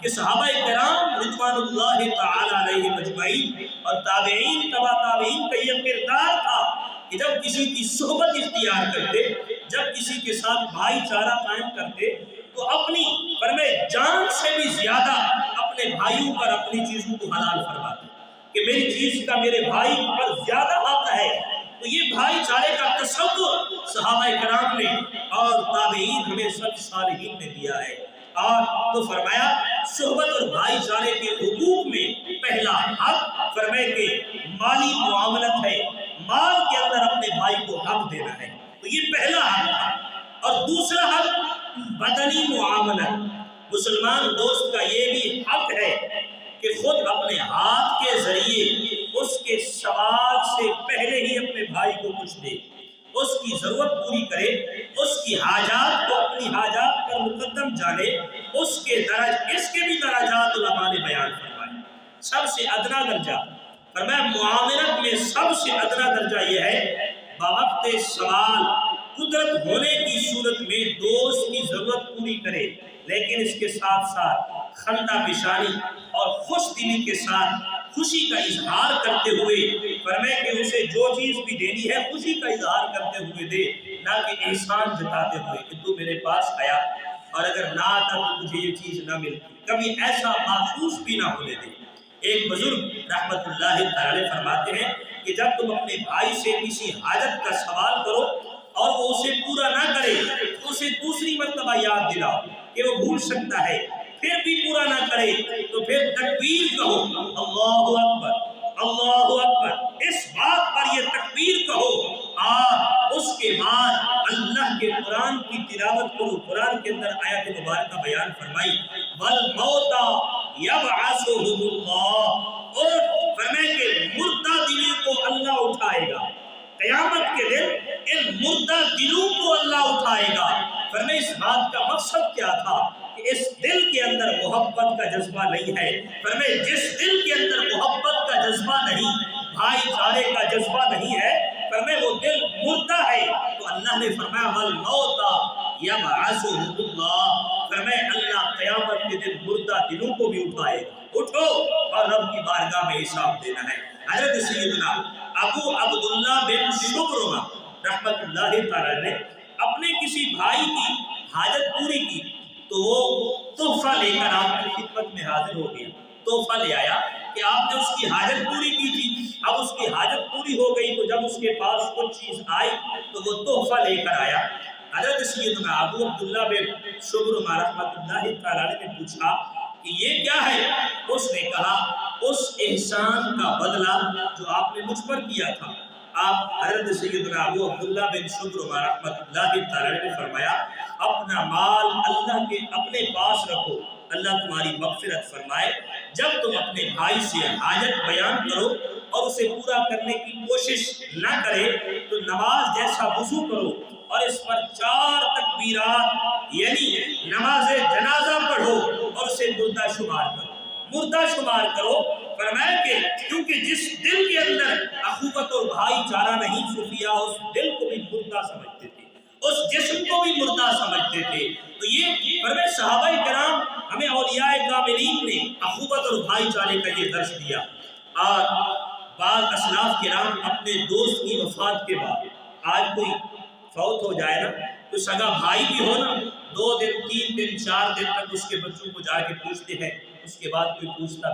کہ صحابہ کرام رضوان اللہ تعالی علیہ مجمعین اور تابعین تبع تابعین کا یہ کردار تھا کہ جب کسی کی صحبت اختیار کرتے، جب کسی کے ساتھ بھائی چارہ قائم کرتے تو اپنی فرمائے جان سے بھی زیادہ اپنے بھائیوں پر اپنی چیزوں کو حلال فرماتے کہ میری چیز کا میرے بھائی پر زیادہ حق ہے۔ تو یہ بھائی چارے کا تصور صحابہ کرام نے اور تابعین ہمیں سب صالحین نے دیا ہے۔ اور تو فرمایا صحبت اور بھائی چارے کے حقوق میں پہلا حق فرمائے کہ مالی معاملت ہے، مال کے اندر اپنے بھائی کو حق دینا ہے، تو یہ پہلا حق تھا۔ اور دوسرا حق بدنی معاملت، مسلمان دوست کا یہ بھی حق ہے کہ خود اپنے ہاتھ کے ذریعے اس کے سوال سے پہلے ہی اپنے بھائی کو کچھ دے، اس کی ضرورت پوری کرے، اس کی حاجات کو اپنی حاجات پر مقدم جانے، اس کے بھی درجات علماء نے بیان فرمائے۔ سب سے ادنا درجہ فرمایا معاملت میں سب سے ادنا درجہ یہ ہے بوقت سوال قدرت ہونے کی صورت میں دوست کی ضرورت پوری کرے، لیکن اس کے ساتھ ساتھ خندہ پیشانی اور خوش دلی کے ساتھ خوشی کا اظہار کرتے ہوئے فرمائے کہ اسے جو چیز بھی دینی ہے خوشی کا اظہار کرتے ہوئے دے، نہ کہ احسان جتاتے ہوئے کہ تو میرے پاس آیا اور اگر نہ آتا تو تجھے یہ چیز نہ ملتی، کبھی ایسا محسوس بھی نہ ہونے دے۔ ایک بزرگ رحمت اللہ تعالی فرماتے ہیں کہ جب تم اپنے بھائی سے کسی حاجت کا سوال کرو اور وہ اسے پورا نہ کرے تو اسے دوسری مرتبہ یاد دلاؤ کہ وہ بھول سکتا ہے، پھر بھی پورا نہ کرے تو پھر تکبیر کہو، اللہ اکبر اللہ اکبر، اس بات پر یہ تکبیر کہو اور اس کے بعد اللہ کے قرآن کی تلاوت کرو۔ قرآن کے اندر آیت مبارکہ بیان فرمائی والموتى یبعثهم اللہ، اور فرمائے کہ مردہ دلوں کو اللہ اٹھائے گا، قیامت کے دن ان مردہ دلوں کو اللہ اٹھائے گا۔ فرمائے اس بات کا مقصد کیا تھا کہ اس دل کے اندر محبت کا جذبہ نہیں ہے، فرمائے جس دل کے اندر محبت کا جذبہ نہیں، بھائی چارے کا جذبہ نہیں ہے، فرمائے وہ دل مردہ ہے۔ تو اللہ نے فرمایا والموتى یبعثهم اللہ، فرمائے اللہ قیامت کے دن مردہ دلوں کو بھی اٹھائے گا، اٹھو اور رب کی بارگاہ میں حساب دینا ہے۔ حضرت سیدنا ابو عبداللہ بن شبرمہ رحمت اللہ تعالی نے اپنے کسی بھائی کی حاجت پوری کی تو وہ تحفہ لے کر آپ کی خدمت میں حاضر ہو گیا، تحفہ لے آیا کہ آپ نے اس کی حاجت پوری کی تھی، اب اس کی حاجت پوری ہو گئی تو جب اس کے پاس کچھ چیز آئی تو وہ تحفہ لے کر آیا۔ حضرت سیدنا ابو عبداللہ بن شبرمہ رحمت اللہ تعالی نے پوچھا کہ یہ کیا ہے؟ اس نے کہا اس احسان کا بدلہ جو آپ نے مجھ پر کیا تھا۔ آپ حضرت سیدنا ابو عبداللہ بن شبرمہ رحمت اللہ تعالی نے فرمایا اپنا مال اللہ کے اپنے پاس رکھو، اللہ تمہاری مغفرت فرمائے۔ جب تم اپنے بھائی سے حاجت بیان کرو اور اسے پورا کرنے کی کوشش نہ کرے تو نماز جیسا وضو کرو اور اس پر 4 تکبیرات یعنی نماز جنازہ پڑھو اور اسے مردہ شمار کرو، مردہ شمار کرو۔ فرمایا کہ کیونکہ جس دل کے اندر اخوت اور بھائی چارہ نہیں، صوفیاء اس دل کو بھی مردہ سمجھتے تھے، اس جسم کو بھی مردہ سمجھتے تھے۔ تو یہ فرمائے صحابہ کرام ہمیں اولیاء کاملین نے اخوت اور بھائی چارے کا یہ درس دیا۔ اور بعض اسلاف کرام اپنے دوست کی وفات کے بعد، آج کوئی فوت ہو جائے نا تو سگا بھائی بھی ہو نا، 2 دن 3 دن 4 دن تک اس کے بچوں کو جا کے پوچھتے ہیں، اس کے بعد کوئی پوچھتا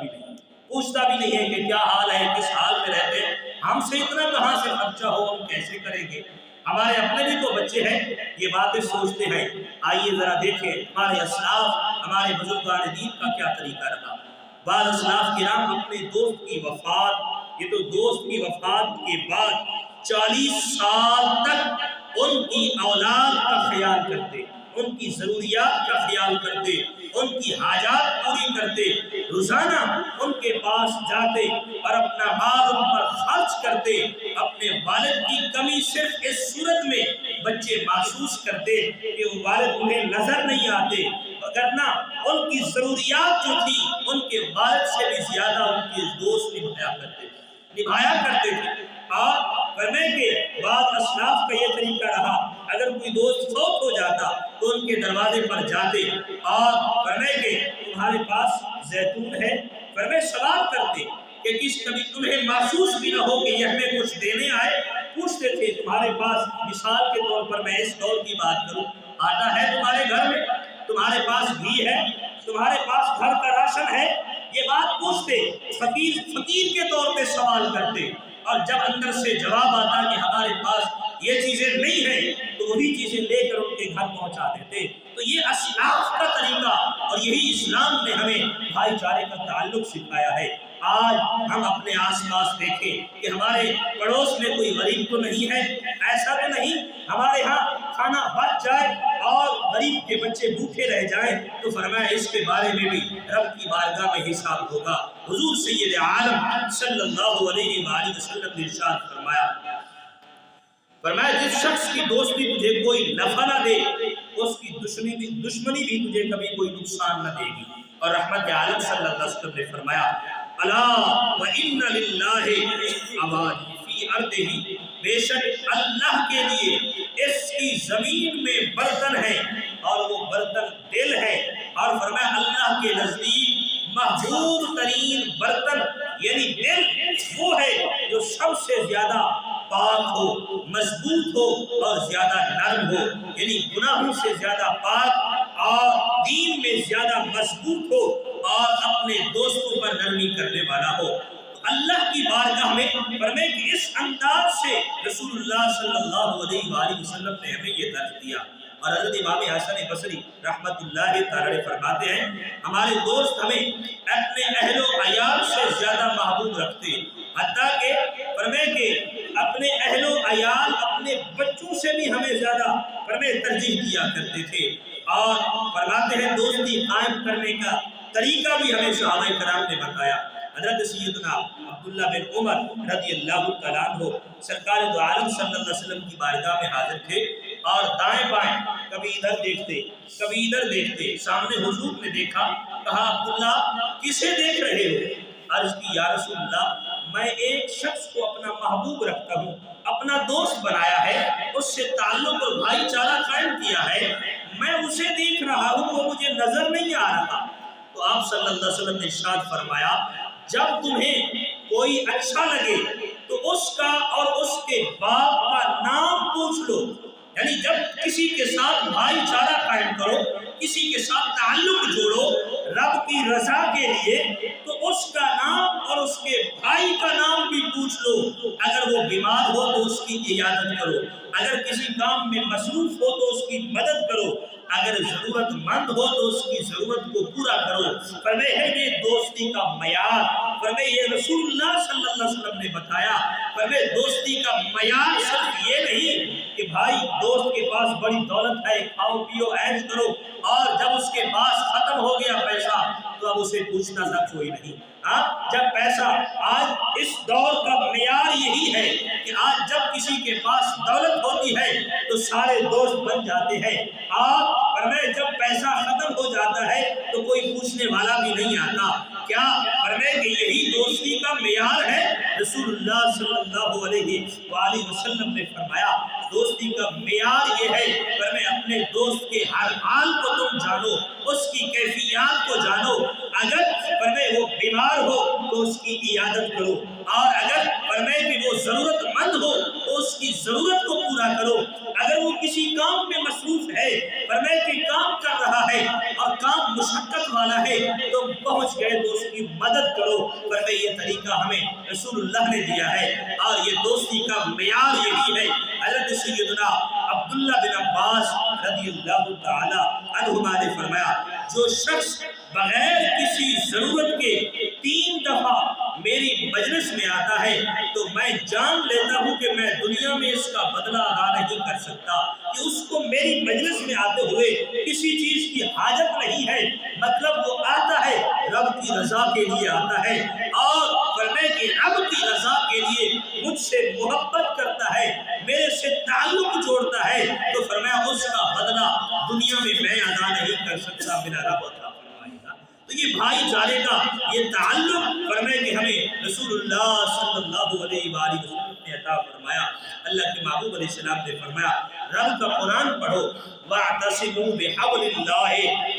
بھی نہیں ہے کہ کیا حال ہے، کس حال میں رہتے ہیں، ہم سے اتنا کہاں سے خرچہ ہو، ہم کیسے کریں گے، ہمارے اپنے بھی تو بچے ہیں، یہ باتیں سوچتے ہیں۔ آئیے ذرا دیکھیں ہمارے اسلاف، ہمارے بزرگان دین کا کیا طریقہ رہا۔ بعض اسلاف کرام اپنے دوست کی وفات، یہ تو دوست کی وفات کے بعد 40 سال تک ان کی اولاد کا خیال کرتے، ان کی ضروریات کا خیال کرتے، ان کی حاجات پوری کرتے، روزانہ ان کے پاس جاتے اور اپنا مال ان پر خرچ کرتے۔ اپنے والد کی کمی صرف اس صورت میں بچے محسوس کرتے کہ وہ والد انہیں نظر نہیں آتے، وگرنہ ان کی ضروریات جو تھی ان کے والد سے بھی زیادہ ان کے دوست نبھایا کرتے تھے۔ اور فرمائے کہ بعض اسلاف کا یہ طریقہ رہا، اگر کوئی دوست فوت ہو جاتا تو ان کے دروازے پر جاتے اور فرمائے کہ تمہارے پاس زیتون ہے، فرمائے سوال کرتے کہ کبھی تمہیں محسوس بھی نہ ہو کہ یہ ہمیں کچھ دینے آئے، پوچھتے تھے تمہارے پاس، مثال کے طور پر میں اس دور کی بات کروں، آٹا ہے تمہارے گھر میں، تمہارے پاس گھی ہے، تمہارے پاس گھر کا راشن ہے، یہ بات پوچھتے، فقیر کے طور پہ سوال کرتے، اور جب اندر سے جواب آتا کہ ہمارے پاس یہ چیزیں نہیں ہیں تو وہی چیزیں لے کر ان کے گھر پہنچا دیتے۔ تو یہ اسلاف کا طریقہ، اور یہی اسلام نے ہمیں بھائی چارے کا تعلق سکھایا ہے۔ آج ہم اپنے آس پاس دیکھیں کہ ہمارے پڑوس میں کوئی غریب تو نہیں ہے، ایسا تو نہیں ہمارے ہاں کھانا بچ جائے اور غریب کے بچے بھوکے رہ جائیں تو فرمایا اس کے بارے میں بھی رب کی بارگاہ میں حساب ہوگا۔ حضور سید عالم صلی اللہ علیہ وآلہ وسلم نے ارشاد فرمایا جس شخص کی دوستی تجھے کوئی نفع نہ دے اس کی دشمنی بھی تجھے کبھی کوئی نقصان نہ دے گی۔ اور رحمت عالم صلی اللہ علیہ وسلم نے فرمایا الا وَإِنَّ لِلَّهِ عَوَادِ فِي أَرْضِهِ، بے شک اللہ کے لیے اس کی زمین میں برتن ہے اور وہ برتن دل ہے، اور فرمایا اللہ کے نزدیک محبوب ترین برتن یعنی دل وہ ہے جو سب سے زیادہ پاک ہو، مضبوط ہو اور زیادہ نرم ہو، یعنی گناہوں سے زیادہ پاک اور دین میں زیادہ مضبوط ہو اور اپنے دوستوں پر نرمی کرنے والا ہو۔ اللہ کی بارگاہ میں فرمائے کہ اس انداز سے رسول اللہ صلی اللہ علیہ وآلہ وسلم نے ہمیں یہ درس دیا۔ اور حضرت امام حسن بصری رحمت اللہ تعالی فرماتے ہیں ہمارے دوست ہمیں اپنے اہل و عیال سے زیادہ محبوب رکھتے، حتیٰ کہ فرمائے کہ اپنے اہل و عیال اپنے بچوں سے بھی ہمیں زیادہ فرمائے ترجیح دیا کرتے تھے۔ اور فرماتے ہیں دوستی قائم کرنے کا طریقہ بھی ہمیں صحابہ کرام نے بتایا۔ حضرت سیدنا عبداللہ بن عمر رضی اللہ تعالیٰ عنہ سرکار دو عالم صلی اللہ علیہ وسلم کی بارگاہ میں حاضر تھے اور دائیں بائیں کبھی ادھر دیکھتے کبھی ادھر دیکھتے، سامنے حضور نے دیکھا، کہا عبداللہ کسے دیکھ رہے ہو؟ عرض کی یا رسول اللہ میں ایک شخص کو اپنا محبوب رکھتا ہوں، اپنا دوست بنایا ہے، اس سے تعلق اور بھائی چارہ قائم کیا ہے، میں اسے دیکھ رہا ہوں وہ مجھے نظر نہیں آ رہا۔ تو آپ صلی اللہ علیہ وسلم نے ارشاد فرمایا جب تمہیں کوئی اچھا لگے تو اس کا اور اس کے باپ کا نام پوچھ لو، یعنی جب کسی کے ساتھ بھائی چارہ قائم کرو، کسی کے ساتھ تعلق جوڑو رب کی رضا کے لیے، تو اس کا نام اور اس کے بھائی کا نام بھی پوچھ لو۔ اگر وہ بیمار ہو تو اس کی عیادت کرو، اگر کسی کام میں مصروف ہو تو اس کی مدد کرو، اگر ضرورت مند ہو تو اس کی ضرورت کو پورا کرو۔ فرمائے ہے یہ دوستی کا معیار، فرمائے یہ رسول اللہ صلی اللہ علیہ وسلم نے بتایا۔ فرمائے دوستی کا معیار صرف یہ نہیں کہ بھائی دوست کے پاس بڑی دولت ہے، کھاؤ پیو عیش کرو، اور جب اس کے پاس ختم ہو گیا پیسہ تو اب اسے پوچھنا تھا کوئی نہیں۔ جب پیسہ آج اس دور کا معیار یہی ہے کہ آج جب کسی کے پاس دولت ہوتی ہے تو سارے دوست بن جاتے ہیں، اور فرمائے جب پیسہ ختم ہو جاتا ہے تو کوئی پوچھنے والا بھی نہیں آتا۔ کیا فرمائے کہ یہی دوستی کا معیار ہے؟ رسول اللہ صلی اللہ علیہ وآلہ وسلم نے فرمایا دوستی کا معیار یہ ہے فرمائے اپنے دوست کے ہر حال کو تم جانو، اس کی کیفیات کو جانو، اگر فرمائے وہ بیمار ہو تو اس کی عیادت کرو، اور اگر فرمائے کہ وہ ضرورت مند ہو تو اس کی ضرورت کو پورا کرو، اگر وہ کسی کام میں مصروف ہے فرمائے کہ کام کر رہا ہے اور کام مشقت والا ہے تو پہنچ گئے تو اس کی مدد کرو۔ فرمائے یہ طریقہ ہمیں رسول اللہ نے دیا ہے اور یہ دوستی کا معیار یہی ہے۔ حضرت سیدنا عبداللہ بن عباس رضی اللہ تعالی عنہما نے فرمایا جو شخص بغیر کسی ضرورت کے 3 دفعہ میری مجلس میں آتا ہے تو میں جان لیتا ہوں کہ میں دنیا میں اس کا بدلہ ادا نہیں کر سکتا، کہ اس کو میری مجلس میں آتے ہوئے کسی چیز کی حاجت نہیں ہے، مطلب وہ آتا ہے رب کی رضا کے لیے آتا ہے، اور فرمائے کہ رب کی رضا کے لیے مجھ سے محبت کرتا ہے، میرے سے تعلق جوڑتا ہے، تو فرمایا اس کا بدلہ دنیا میں میں ادا نہیں کر سکتا، میرا رب عطا فرمائے گا۔ تو یہ بھائی چارے کا یہ تعلق فرمائے کہ ہمیں رسول اللہ صلی اللہ علیہ وآلہ وسلم رحمت نے عطا فرمایا۔ اللہ کے محبوب علیہ السلام نے فرمایا رب کا قرآن پڑھو وَاعْتَصِمُوا بِحَبْلِ اللَّهِ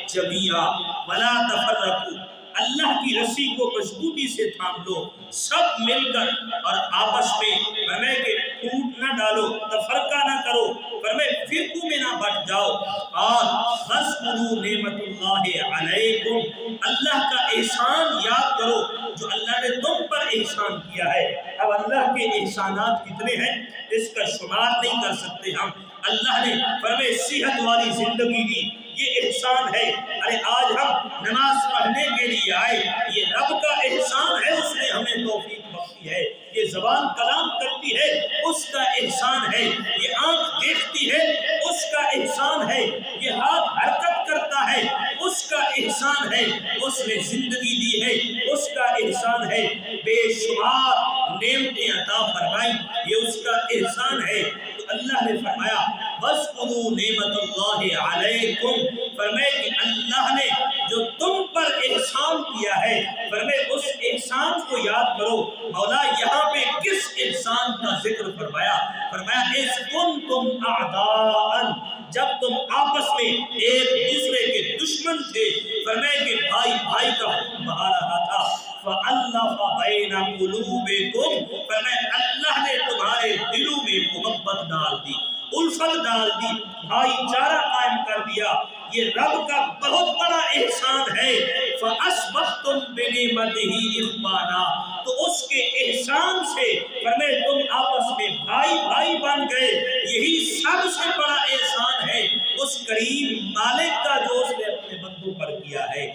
جَمِيعًا وَلَا تَفَرَّقُوا، اللہ کی رسی کو مضبوطی سے تھام لو سب مل کر، اور آپس میں فرمائے کہ ٹوٹ نہ ڈالو، تفرقہ نہ کرو، فرمائے فرقوں میں نہ بٹ جاؤ۔ اور فَاذْكُرُوا نِعْمَتَ اللَّهِ عَلَيْكُمْ، اللہ کا احسان یاد کرو جو اللہ نے تم پر احسان کیا ہے۔ اب اللہ کے احسانات کتنے ہیں اس کا شمار نہیں کر سکتے ہم۔ اللہ نے فرمائے صحت والی زندگی دی، یہ احسان ہے۔ ارے آج ہم نماز پڑھنے کے لیے آئے، یہ رب کا احسان ہے، اس نے ہمیں توفیق بخشی ہے۔ یہ زبان کلام کرتی ہے، اس کا احسان ہے۔ یہ آنکھ دیکھتی ہے، اس کا احسان ہے۔ یہ ہاتھ حرکت کرتا ہے، اس کا احسان ہے۔ اس نے زندگی دی ہے، اس کا احسان ہے۔ بے شمار نعمتیں عطا فرمائی، یہ اس کا احسان ہے۔ تو اللہ نے فرمایا وَاذْكُرُوا نِعْمَتَ اللَّهِ عَلَيْكُمْ، فرمائے کہ اللہ نے جو تم پر احسان کیا ہے، فرمائے اس احسان کو یاد کرو۔ مولا یہاں پہ کس احسان کا ذکر فرمایا؟ فرمایا اِذْ كُنْتُمْ أَعْدَاءً، جب تم آپس میں ایک دوسرے کے دشمن تھے، فرمائے کہ بھائی بھائی کا خون بہا رہا تھا۔ فَأَلَّفَ بَيْنَ قُلُوبِكُمْ، فرمائے اللہ نے تمہارے دلوں میں محبت ڈال دی، الفت ڈال دی، بھائی چارہ قائم کر دیا۔ یہ رب کا بہت بڑا احسان ہے۔ فَأَصْبَحْتُمْ بِنِعْمَتِهِ إِخْوَانًا، تو اس کے احسان سے فرمائے تم آپس میں بھائی بھائی بن گئے۔ یہی سب سے بڑا احسان ہے اس کریم مالک کا جو اس نے اپنے بندوں پر کیا ہے۔